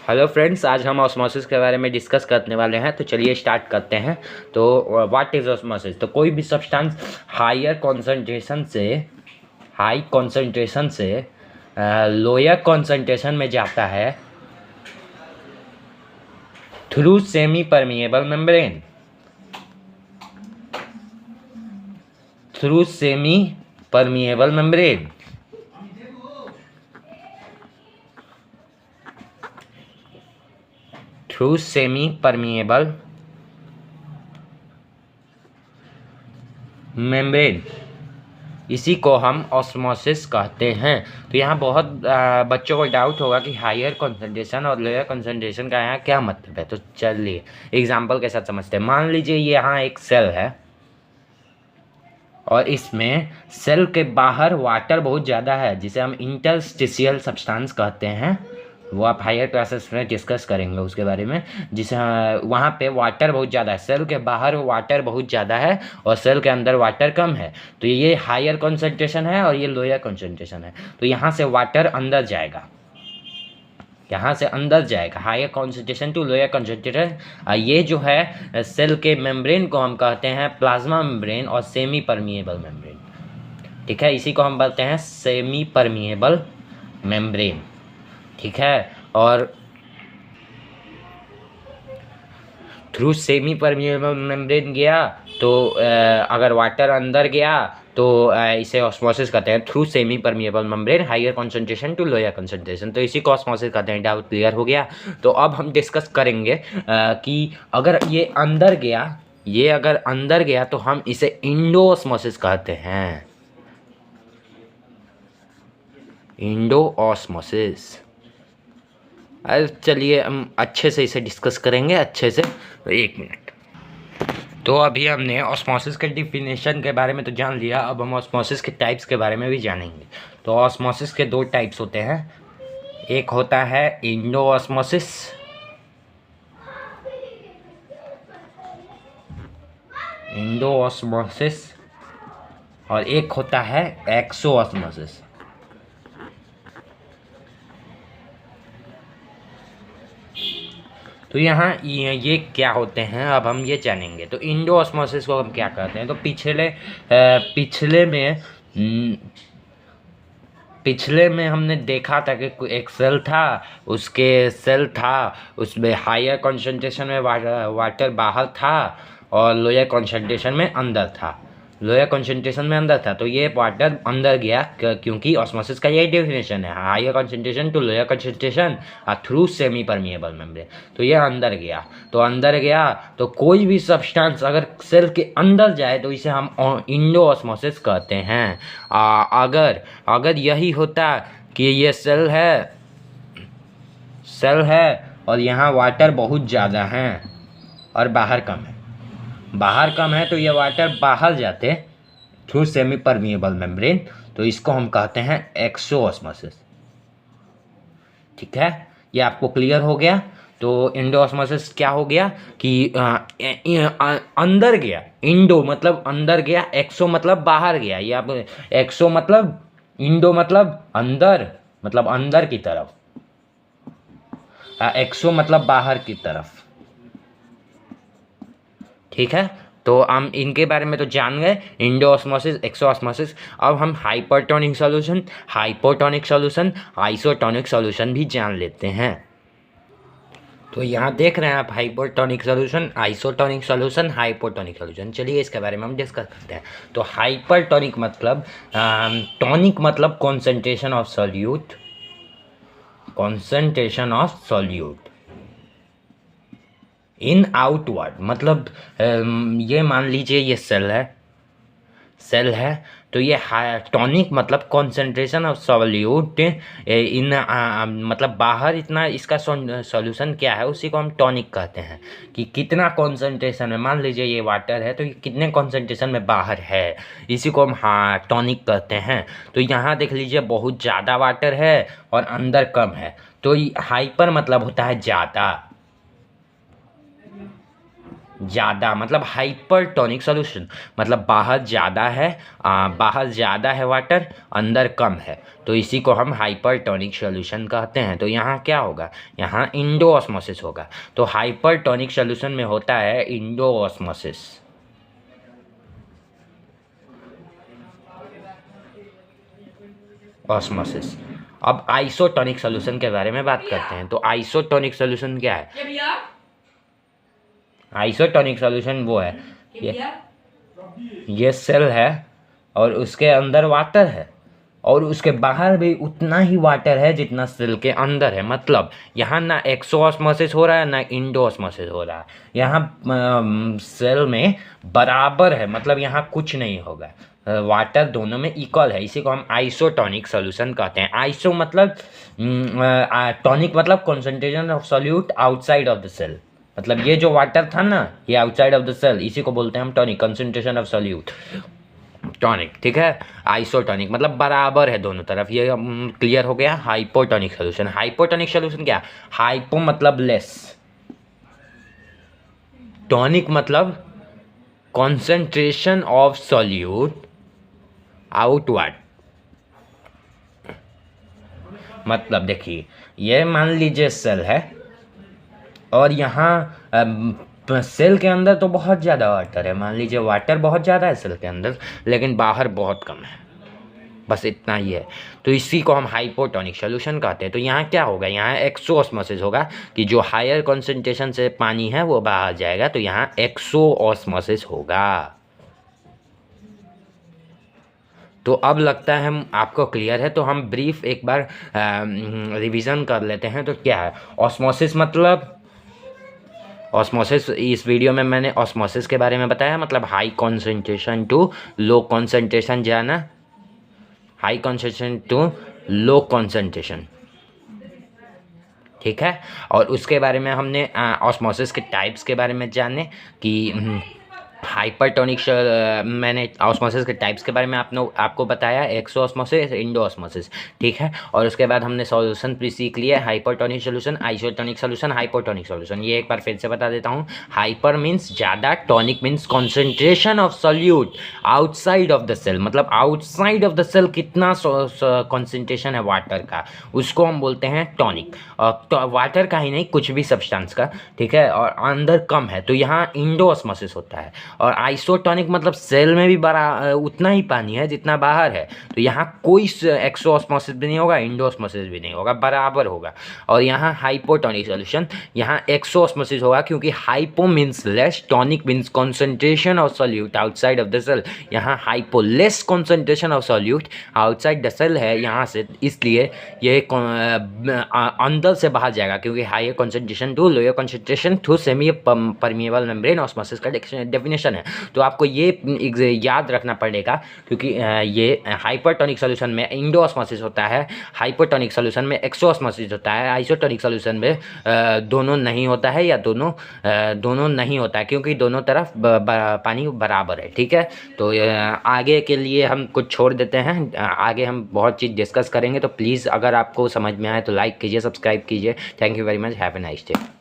Hello friends, आज हम osmosis के बारे में डिस्कस करने वाले हैं। तो चलिए स्टार्ट करते हैं। तो व्हाट इज ऑस्मोसिस? तो कोई भी सब्सटेंस हाई कॉन्सेंट्रेशन से लोअर कॉन्सेंट्रेशन में जाता है through semi permeable membrane. Through semi permeable membrane through semi permeable membrane, इसी को हम ऑस्मोसिस कहते हैं। तो यहाँ बहुत बच्चों को डाउट होगा कि हायर कंसंट्रेशन और लोअर कंसंट्रेशन का यहाँ क्या मतलब है। तो चलिए एग्जांपल के साथ समझते हैं। मान लीजिए यहाँ एक सेल है और इसमें सेल के बाहर वाटर बहुत ज़्यादा है, जिसे हम इंटरस्टिशियल सब्सटेंस कहते हैं। वो आप हायर क्लासेस में डिस्कस करेंगे उसके बारे में। जिसे वहाँ पे वाटर बहुत ज़्यादा है, सेल के बाहर वाटर बहुत ज़्यादा है और सेल के अंदर वाटर कम है। तो ये हायर कंसंट्रेशन है और ये लोअर कंसंट्रेशन है। तो यहाँ से वाटर अंदर जाएगा, higher concentration to lower concentration. ये जो है सेल के मेम्ब्रेन को हम कहते हैं प्लाज्मा मेम्ब्रेन और सेमी परमिएबल मेम्ब्रेन। ठीक है, इसी को हम बोलते हैं सेमी परमिएबल मेम्ब्रेन। ठीक है, और थ्रू सेमी परमिएबल मेम्ब्रेन गया तो अगर वाटर अंदर गया तो इसे ऑस्मोसिस कहते हैं। Through semi permeable membrane higher concentration to lower concentration, तो इसी को ऑस्मोसिस कहते हैं। डाउट क्लियर हो गया? तो अब हम डिस्कस करेंगे कि अगर ये अगर अंदर गया तो हम इसे इंडो ऑस्मोसिस कहते हैं। Indo osmosis. अरे चलिए हम अच्छे से इसे डिस्कस करेंगे, अच्छे से। एक मिनट। तो अभी हमने ऑस्मोसिस के डिफिनेशन के बारे में तो जान लिया, अब हम ऑस्मोसिस के टाइप्स के बारे में भी जानेंगे। तो ऑस्मोसिस के दो टाइप्स होते हैं। एक होता है इंडो ऑस्मोसिस, और एक होता है एक्सो ऑस्मोसिस। तो यहाँ ये क्या होते हैं अब हम ये जानेंगे। तो इंडो ऑस्मोसिस को हम क्या कहते हैं? तो पिछले में हमने देखा था कि एक सेल था, उसमें हायर कॉन्सेंट्रेशन में वाटर बाहर था और लोअर कॉन्सेंट्रेशन में अंदर था। तो ये वाटर अंदर गया क्योंकि ऑस्मोसिस का यही डेफिनेशन है, higher concentration to lower concentration through semi permeable membrane. तो ये अंदर गया तो कोई भी सब्सटेंस अगर सेल के अंदर जाए तो इसे हम इंडो ऑस्मोसिस कहते हैं। अगर यही होता कि ये सेल है और यहाँ वाटर बहुत ज़्यादा है और बाहर कम है, तो ये वाटर बाहर जाते थ्रू सेमी परमिएबल मेम्ब्रेन, तो इसको हम कहते हैं एक्सो ऑस्मोसिस। ठीक है, ये आपको क्लियर हो गया? तो इंडो ऑस्मोसिस क्या हो गया कि अंदर गया, इंडो मतलब अंदर गया, एक्सो मतलब बाहर गया। ये आप एक्सो मतलब इंडो मतलब अंदर की तरफ, एक्सो मतलब बाहर की तरफ। ठीक है, तो हम इनके बारे में तो जान गए, इंडो ऑस्मोसिस, एक्सो ऑस्मोसिस। अब हम hypertonic solution, hypotonic solution, isotonic solution भी जान लेते हैं। तो यहाँ देख रहे हैं आप hypertonic solution, isotonic solution, hypotonic solution. चलिए इसके बारे में हम डिस्कस करते हैं। तो हाइपरटोनिक मतलब टॉनिक मतलब concentration of solute in outward, मतलब ये मान लीजिए ये सेल है। तो ये टॉनिक मतलब कॉन्सेंट्रेशन ऑफ सॉल्यूट इन मतलब बाहर इतना, इसका सॉल्यूशन क्या है उसी को हम टॉनिक कहते हैं। कि कितना कॉन्सेंट्रेशन में, मान लीजिए ये वाटर है तो ये कितने कॉन्सेंट्रेशन में बाहर है, इसी को हम टॉनिक कहते हैं। तो यहाँ देख लीजिए बहुत ज़्यादा वाटर है और अंदर कम है, तो हाइपर मतलब होता है ज़्यादा, ज़्यादा मतलब हाइपरटोनिक सॉल्यूशन, मतलब बाहर ज़्यादा है, बाहर ज़्यादा है वाटर, अंदर कम है, तो इसी को हम हाइपरटोनिक सॉल्यूशन कहते हैं। तो यहाँ क्या होगा, यहाँ इंडो ऑस्मोसिस होगा। तो हाइपरटोनिक सॉल्यूशन में होता है इंडो ऑस्मोसिस। ऑस्मोसिस। अब आइसोटोनिक सॉल्यूशन के बारे में बात करते हैं। तो आइसोटोनिक सॉल्यूशन क्या है? आइसोटोनिक सॉल्यूशन वो है, ये सेल है और उसके अंदर वाटर है और उसके बाहर भी उतना ही वाटर है जितना सेल के अंदर है। मतलब यहाँ ना एक्सो ऑस्मोसिस हो रहा है ना इंडो ऑस्मोसिस हो रहा है, यहाँ सेल में बराबर है, मतलब यहाँ कुछ नहीं होगा, वाटर दोनों में इक्वल है। इसी को हम आइसोटोनिक सॉल्यूशन कहते हैं। आइसो मतलब टॉनिक मतलब concentration of solute outside of the cell, मतलब ये जो वाटर था ना ये आउटसाइड ऑफ द सेल, इसी को बोलते हैं हम tonic, concentration of solute, tonic. ठीक है, आइसोटोनिक मतलब बराबर है दोनों तरफ। ये क्लियर हो गया। हाइपोटोनिक सॉल्यूशन, हाइपोटोनिक सॉल्यूशन क्या, हाइपो मतलब लेस, टॉनिक मतलब कॉन्सेंट्रेशन ऑफ सॉल्यूट आउटवर्ड। मतलब देखिए, ये मान लीजिए सेल है और यहाँ सेल के अंदर तो बहुत ज़्यादा वाटर है, मान लीजिए वाटर बहुत ज़्यादा है सेल के अंदर, लेकिन बाहर बहुत कम है, बस इतना ही है। तो इसी को हम हाइपोटोनिक सॉल्यूशन कहते हैं। तो यहाँ क्या होगा, यहाँ एक्सो ऑस्मोसिस होगा कि जो हायर कॉन्सेंट्रेशन से पानी है वो बाहर जाएगा, तो यहाँ एक्सो ऑस्मोसिस होगा। तो अब लगता है हम आपको क्लियर है। तो हम ब्रीफ एक बार रिवीजन कर लेते हैं। तो क्या है ऑस्मोसिस, मतलब ऑस्मोसिस, इस वीडियो में मैंने ऑस्मोसिस के बारे में बताया, मतलब high concentration to low concentration जाना, high concentration to low concentration, ठीक है। और उसके बारे में हमने ऑस्मोसिस के टाइप्स के बारे में जाने कि हाइपरटोनिक, मैंने ऑस्मोसिस के टाइप्स के बारे में आपको बताया, एक्सो ऑस्मोसिस, इंडो ऑस्मोसिस, ठीक है। और उसके बाद हमने सॉल्यूशन भी सीख लिया, hypertonic solution, isotonic solution, hypotonic solution. ये एक बार फिर से बता देता हूँ। हाइपर मीन्स ज़्यादा, tonic means concentration of solute outside of the cell, मतलब आउटसाइड ऑफ द सेल कितना कॉन्सेंट्रेशन है वाटर का, उसको हम बोलते हैं टॉनिक। तो वाटर का ही नहीं, कुछ भी सब्सटेंस का, ठीक है, और अंदर कम है, तो यहाँ इंडो ऑस्मोसिस होता है। और आइसोटोनिक मतलब सेल में भी बड़ा उतना ही पानी है जितना बाहर है, तो यहाँ कोई एक्सो ऑस्मोसिस भी नहीं होगा, इंडो ऑस्मोसिस भी नहीं होगा, बराबर होगा। और यहाँ हाइपोटोनिक सॉल्यूशन, यहाँ एक्सो ऑस्मोसिस होगा क्योंकि hypo means less, tonic means concentration of solute outside of the cell, यहाँ hypo less concentration of solute outside the cell है यहाँ से, इसलिए ये अंदर से बाहर जाएगा, क्योंकि higher concentration to lower concentration through semi permeable membrane osmosis का डेफिनेशन है। तो आपको ये याद रखना पड़ेगा, क्योंकि ये हाइपरटोनिक सॉल्यूशन में इंडो ऑस्मोसिस होता है, हाइपोटोनिक सॉल्यूशन में एक्सो ऑस्मोसिस होता है, आइसोटोनिक सॉल्यूशन में दोनों नहीं होता है, या दोनों नहीं होता है, क्योंकि दोनों तरफ पानी बराबर है, ठीक है। तो आगे के लिए हम कुछ छोड़ देते हैं, आगे हम बहुत चीज़ डिस्कस करेंगे। तो प्लीज़ अगर आपको समझ में आए तो लाइक कीजिए, सब्सक्राइब कीजिए। Thank you very much, have a nice day.